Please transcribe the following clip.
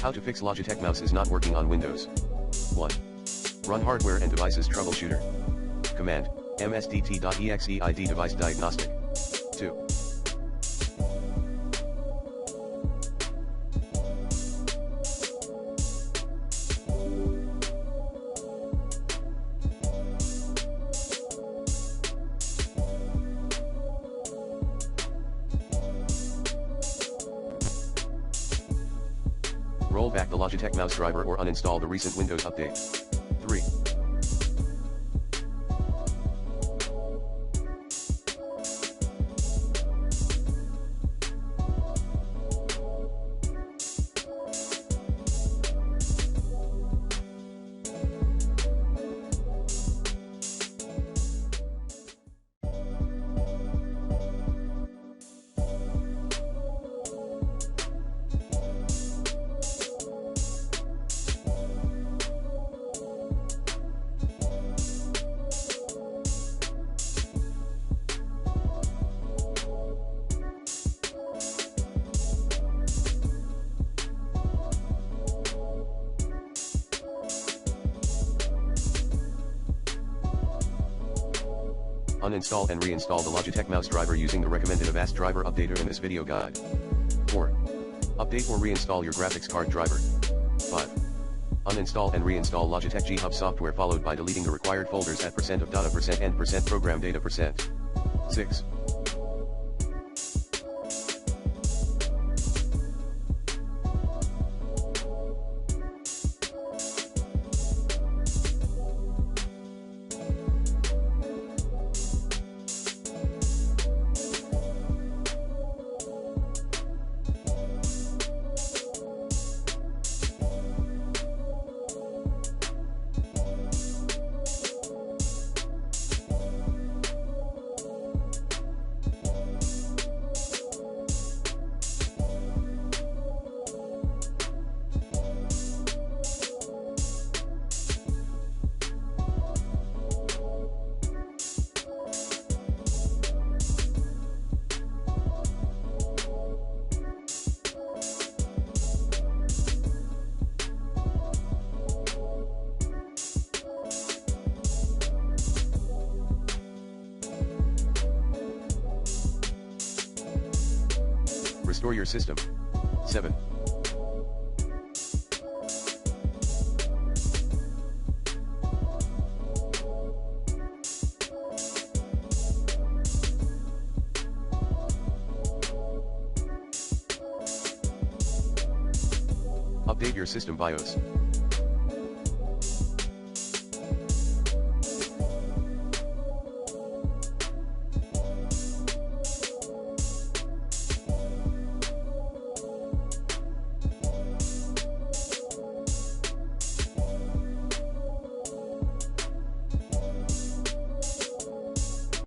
How to fix Logitech mouse is not working on Windows. 1. Run hardware and devices troubleshooter. Command, msdt.exe id device diagnostic. 2. Roll back the Logitech mouse driver or uninstall the recent Windows update. 3. Uninstall and reinstall the Logitech mouse driver using the recommended Avast driver updater in this video guide. 4. Update or reinstall your graphics card driver. 5. Uninstall and reinstall Logitech G Hub software followed by deleting the required folders at %of data% and %program data%. 6. Restore your system. 7. Update your system BIOS.